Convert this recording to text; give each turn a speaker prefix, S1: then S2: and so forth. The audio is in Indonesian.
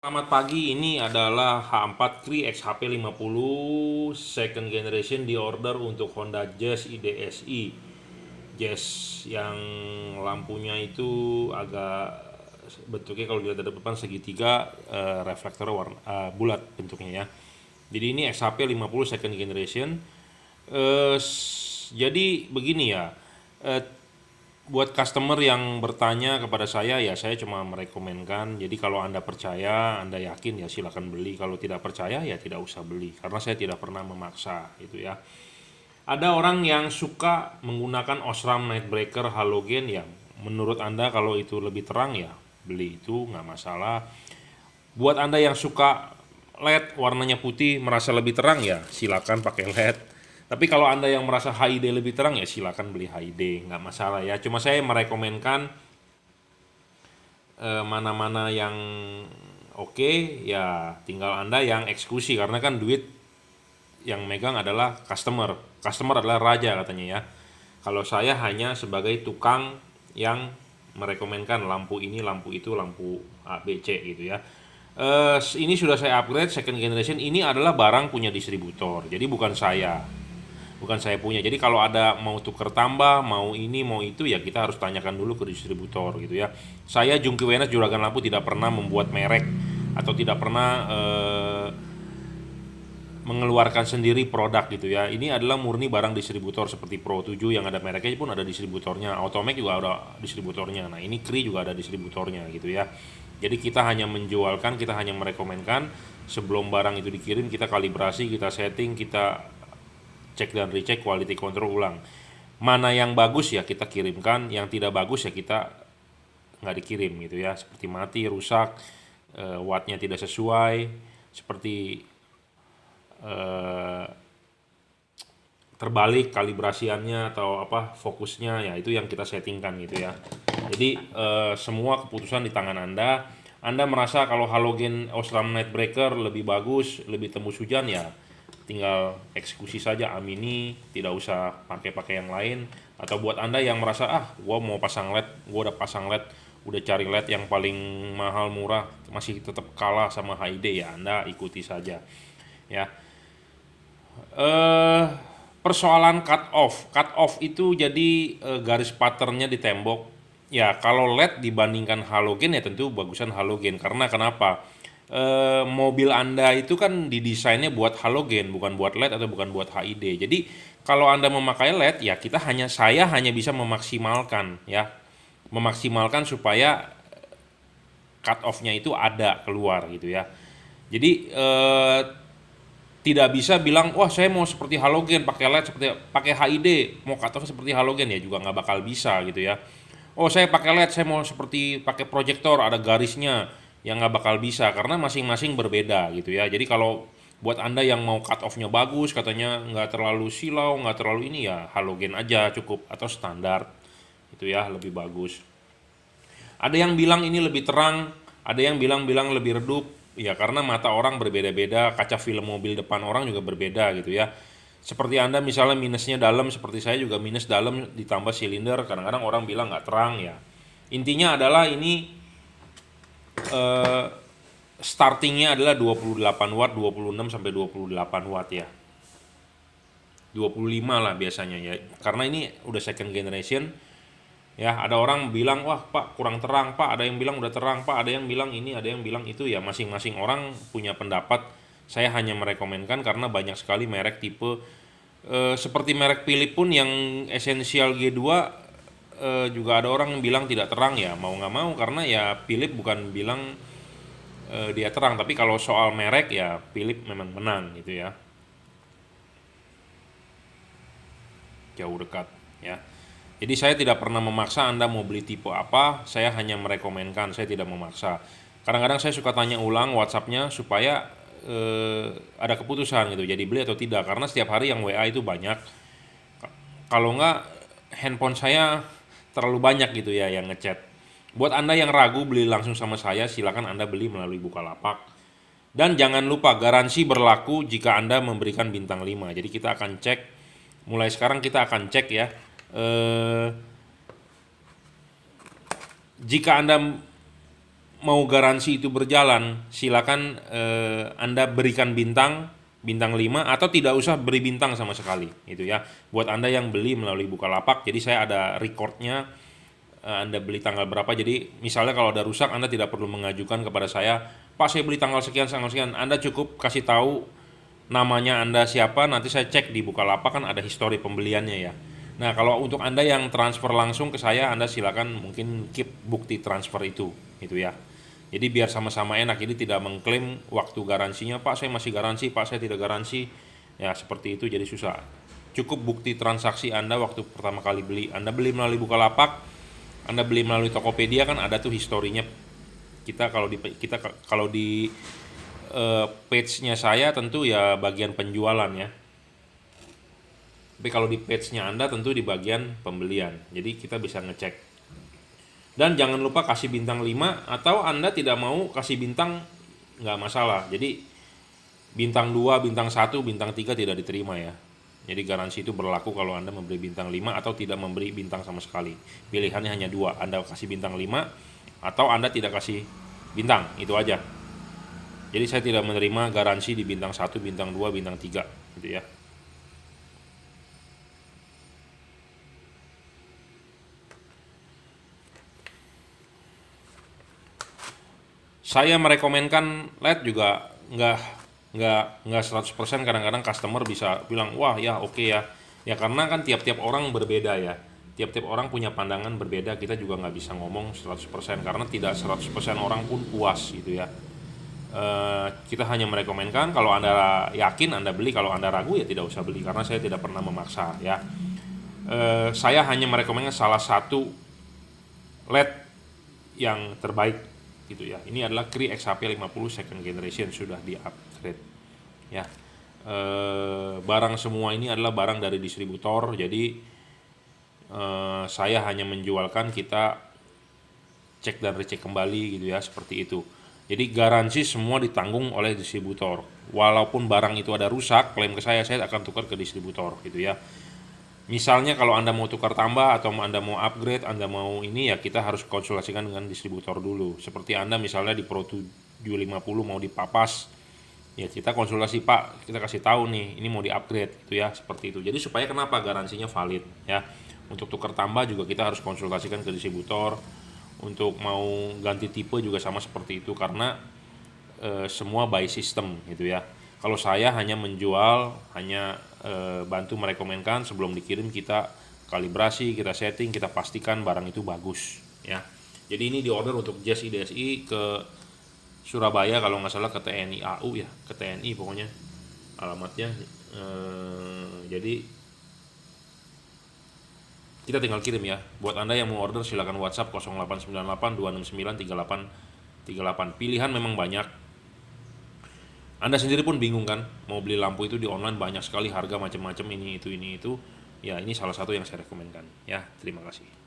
S1: Selamat pagi, ini adalah H4 Cree XHP 50 second generation di order untuk Honda Jazz IDSI. Jazz yang lampunya itu agak bentuknya kalau dilihat dari depan segitiga, reflektornya warna bulat bentuknya ya. Jadi ini XHP 50 second generation. Jadi begini ya, eh, buat customer yang bertanya kepada saya cuma merekomendkan. Jadi kalau Anda percaya, Anda yakin ya silakan beli. Kalau tidak percaya ya tidak usah beli karena saya tidak pernah memaksa itu ya. Ada orang yang suka menggunakan Osram Nightbreaker halogen yang menurut Anda kalau itu lebih terang ya beli, itu nggak masalah. Buat Anda yang suka LED warnanya putih merasa lebih terang ya silakan pakai LED. Tapi kalau Anda yang merasa HID lebih terang ya silakan beli HID, nggak masalah ya. Cuma saya merekomendkan mana-mana yang oke, ya tinggal Anda yang eksekusi karena kan duit yang megang adalah customer. Customer adalah raja katanya ya. Kalau saya hanya sebagai tukang yang merekomendkan lampu ini, lampu itu, lampu A, B, C gitu ya. Ini sudah saya upgrade second generation. Ini adalah barang punya distributor, jadi bukan saya punya. Jadi kalau ada mau tuker tambah, mau ini mau itu ya kita harus tanyakan dulu ke distributor gitu ya. Saya Jungki Wenas Juragan Lampu tidak pernah membuat merek atau tidak pernah mengeluarkan sendiri produk gitu ya. Ini adalah murni barang distributor seperti Pro 7 yang ada mereknya pun ada distributornya, Automac juga ada distributornya. Nah, ini Cree juga ada distributornya gitu ya. Jadi kita hanya menjualkan, kita hanya merekomendkan. Sebelum barang itu dikirim kita kalibrasi, kita setting, kita cek dan recheck, quality control ulang. Mana yang bagus ya kita kirimkan, yang tidak bagus ya kita nggak dikirim gitu ya. Seperti mati, rusak, wattnya tidak sesuai, seperti eh, terbalik kalibrasiannya atau apa fokusnya ya itu yang kita settingkan gitu ya. Jadi semua keputusan di tangan Anda. Anda merasa kalau halogen Osram Nightbreaker lebih bagus, lebih tembus hujan ya tinggal eksekusi saja, amini, tidak usah pakai yang lain. Atau buat Anda yang merasa gua mau pasang LED, gua udah pasang LED, udah cari LED yang paling mahal murah masih tetap kalah sama HID ya Anda ikuti saja ya. eh Persoalan cut off itu jadi garis patternnya di tembok ya. Kalau LED dibandingkan halogen ya tentu bagusan halogen karena kenapa, mobil Anda itu kan didesainnya buat halogen bukan buat LED atau bukan buat HID. Jadi kalau Anda memakai LED ya saya hanya bisa memaksimalkan supaya cut off-nya itu ada keluar gitu ya. Jadi tidak bisa bilang wah saya mau seperti halogen pakai LED, seperti pakai HID mau cut off seperti halogen ya juga nggak bakal bisa gitu ya. Oh saya pakai LED, saya mau seperti pakai proyektor ada garisnya, yang nggak bakal bisa karena masing-masing berbeda gitu ya. Jadi kalau buat Anda yang mau cut off-nya bagus, katanya nggak terlalu silau, nggak terlalu ini ya halogen aja cukup atau standar itu ya lebih bagus. Ada yang bilang ini lebih terang, ada yang bilang lebih redup. Ya karena mata orang berbeda-beda, kaca film mobil depan orang juga berbeda gitu ya. Seperti Anda misalnya minusnya dalam, seperti saya juga minus dalam ditambah silinder, kadang-kadang orang bilang nggak terang ya. Intinya adalah ini eh, startingnya adalah 28 watt, 26 sampai 28 watt ya. 25 lah biasanya ya. Karena ini udah second generation. Ya, ada orang bilang, wah Pak kurang terang Pak, ada yang bilang udah terang Pak, ada yang bilang ini, ada yang bilang itu ya masing-masing orang punya pendapat. Saya hanya merekomendkan karena banyak sekali merek tipe seperti merek Philips pun yang Essential G2 juga ada orang yang bilang tidak terang ya mau nggak mau karena ya Philips bukan bilang dia terang, tapi kalau soal merek ya Philips memang menang gitu ya, jauh dekat ya. Jadi saya tidak pernah memaksa Anda mau beli tipe apa, saya hanya merekomendkan, saya tidak memaksa. Kadang-kadang saya suka tanya ulang WhatsAppnya supaya ada keputusan gitu, jadi beli atau tidak. Karena setiap hari yang WA itu banyak. Kalau nggak handphone saya terlalu banyak gitu ya yang ngechat. Buat Anda yang ragu beli langsung sama saya, silakan Anda beli melalui Bukalapak. Dan jangan lupa garansi berlaku jika Anda memberikan bintang 5. Jadi kita akan cek, mulai sekarang kita akan cek ya. Eh, Jika Anda mau garansi itu berjalan, silakan Anda berikan bintang 5 atau tidak usah beri bintang sama sekali itu ya. Buat Anda yang beli melalui Bukalapak, jadi saya ada recordnya, Anda beli tanggal berapa. Jadi misalnya kalau ada rusak, Anda tidak perlu mengajukan kepada saya, Pak saya beli tanggal sekian tanggal sekian. Anda cukup kasih tahu namanya Anda siapa, nanti saya cek di Bukalapak kan ada histori pembeliannya ya. Nah kalau untuk Anda yang transfer langsung ke saya, Anda silakan mungkin keep bukti transfer itu ya. Jadi biar sama-sama enak, jadi tidak mengklaim waktu garansinya, Pak saya masih garansi, Pak saya tidak garansi, ya seperti itu jadi susah. Cukup bukti transaksi Anda waktu pertama kali beli. Anda beli melalui Bukalapak, Anda beli melalui Tokopedia kan ada tuh historinya. Kita kalau di page-nya saya tentu ya bagian penjualan ya. Tapi kalau di page-nya Anda tentu di bagian pembelian. Jadi kita bisa ngecek. Dan jangan lupa kasih bintang 5, atau Anda tidak mau kasih bintang nggak masalah. Jadi bintang 2, bintang 1, bintang 3 tidak diterima ya. Jadi garansi itu berlaku kalau Anda memberi bintang 5 atau tidak memberi bintang sama sekali. Pilihannya hanya 2, Anda kasih bintang 5 atau Anda tidak kasih bintang, itu aja. Jadi saya tidak menerima garansi di bintang 1, bintang 2, bintang 3 gitu ya. Saya merekomenkan LED juga nggak 100%. Kadang-kadang customer bisa bilang wah ya oke ya karena kan tiap-tiap orang berbeda ya, tiap-tiap orang punya pandangan berbeda. Kita juga nggak bisa ngomong 100% karena tidak 100% orang pun puas gitu ya. Kita hanya merekomenkan, kalau Anda yakin Anda beli, kalau Anda ragu ya tidak usah beli, karena saya tidak pernah memaksa ya. Saya hanya merekomenkan salah satu LED yang terbaik gitu ya. Ini adalah Cree XHP 50 second generation, sudah di upgrade ya. Barang semua ini adalah barang dari distributor, jadi saya hanya menjualkan, kita cek dan recek kembali gitu ya, seperti itu. Jadi garansi semua ditanggung oleh distributor. Walaupun barang itu ada rusak, klaim ke saya akan tukar ke distributor gitu ya. Misalnya kalau Anda mau tukar tambah atau Anda mau upgrade, Anda mau ini ya, kita harus konsultasikan dengan distributor dulu. Seperti Anda misalnya di Pro 750 mau dipapas, ya kita konsultasi, Pak kita kasih tahu nih ini mau di upgrade gitu ya, seperti itu. Jadi supaya kenapa garansinya valid ya. Untuk tukar tambah juga kita harus konsultasikan ke distributor. Untuk mau ganti tipe juga sama seperti itu, karena semua by system gitu ya. Kalau saya hanya menjual, hanya bantu merekomenkan, sebelum dikirim kita kalibrasi, kita setting, kita pastikan barang itu bagus ya. Jadi ini diorder untuk Jazz IDSI ke Surabaya kalau nggak salah, ke TNI AU ya, ke TNI pokoknya alamatnya. Jadi kita tinggal kirim ya. Buat Anda yang mau order silakan WhatsApp 0898 269 3838. Pilihan memang banyak. Anda sendiri pun bingung kan, mau beli lampu itu di online banyak sekali harga macam-macam, ini itu. Ya ini salah satu yang saya rekomendkan ya. Terima kasih.